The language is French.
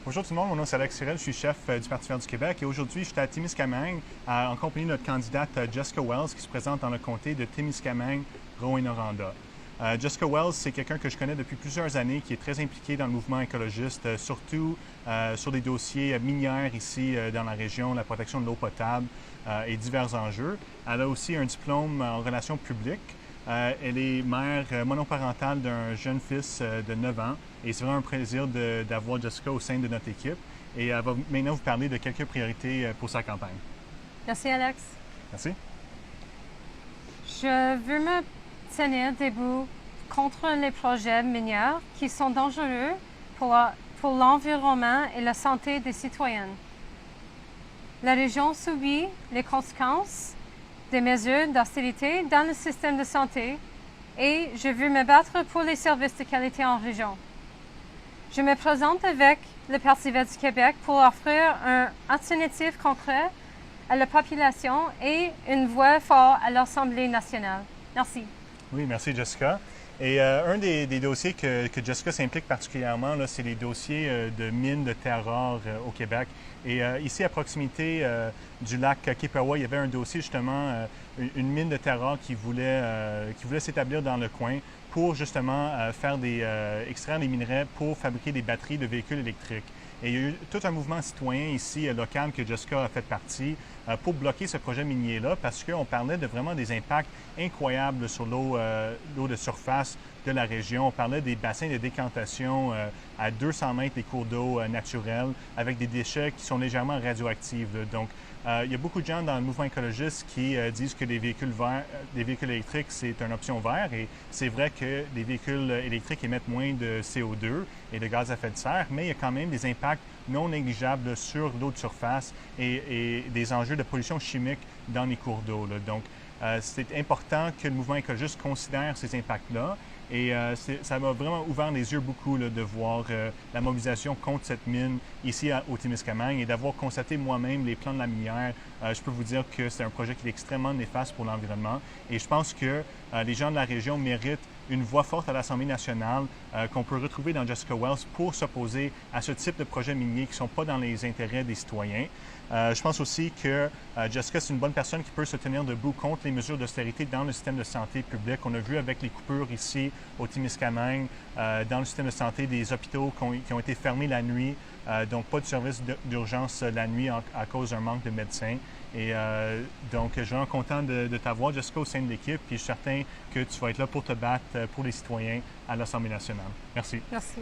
Bonjour tout le monde, mon nom c'est Alex Sirel, je suis chef du Parti vert du Québec et aujourd'hui je suis à Témiscamingue en compagnie de notre candidate Jessica Wells qui se présente dans le comté de Témiscamingue, Rouyn-Noranda. Jessica Wells, c'est quelqu'un que je connais depuis plusieurs années qui est très impliqué dans le mouvement écologiste, surtout sur des dossiers minières ici dans la région, la protection de l'eau potable et divers enjeux. Elle a aussi un diplôme en relations publiques. Elle est mère monoparentale d'un jeune fils de 9 ans et c'est vraiment un plaisir d'avoir Jessica au sein de notre équipe. Et elle va maintenant vous parler de quelques priorités pour sa campagne. Merci, Alex. Merci. Je veux me tenir debout contre les projets miniers qui sont dangereux pour l'environnement et la santé des citoyens. La région subit les conséquences des mesures d'austérité dans le système de santé et je veux me battre pour les services de qualité en région. Je me présente avec le Parti vert du Québec pour offrir un alternative concret à la population et une voix forte à l'Assemblée nationale. Merci. Oui, merci Jessica. Et un des dossiers que Jessica s'implique particulièrement, c'est les dossiers de mines de terres rares au Québec. Et ici, à proximité du lac Kippawa, il y avait un dossier justement, une mine de terres rares qui voulait s'établir dans le coin pour justement extraire des minerais pour fabriquer des batteries de véhicules électriques. Et il y a eu tout un mouvement citoyen ici, local, que Jessica a fait partie pour bloquer ce projet minier-là parce qu'on parlait de vraiment des impacts incroyables sur l'eau de surface de la région. On parlait des bassins de décantation à 200 mètres des cours d'eau naturels avec des déchets qui sont légèrement radioactifs. Donc, il y a beaucoup de gens dans le mouvement écologiste qui disent que des véhicules électriques, c'est une option verte. Et c'est vrai que les véhicules électriques émettent moins de CO2 et de gaz à effet de serre, mais il y a quand même des impacts non négligeables sur l'eau de surface et des enjeux de pollution chimique dans les cours d'eau. Donc, c'est important que le mouvement écologiste considère ces impacts-là. Et ça m'a vraiment ouvert les yeux beaucoup de voir la mobilisation contre cette mine ici au Témiscamingue et d'avoir constaté moi-même les plans de la minière. Je peux vous dire que c'est un projet qui est extrêmement néfaste pour l'environnement. Et je pense que les gens de la région méritent une voix forte à l'Assemblée nationale qu'on peut retrouver dans Jessica Wells pour s'opposer à ce type de projets miniers qui ne sont pas dans les intérêts des citoyens. Je pense aussi que Jessica, c'est une bonne personne qui peut se tenir debout contre les mesures d'austérité dans le système de santé public. On a vu avec les coupures ici au Témiscamingue, dans le système de santé, des hôpitaux qui ont été fermés la nuit, donc pas de service d'urgence la nuit à cause d'un manque de médecins. Et donc, je suis vraiment content de t'avoir, Jessica, au sein de l'équipe, puis je suis certain que tu vas être là pour te battre pour les citoyens à l'Assemblée nationale. Merci. Merci.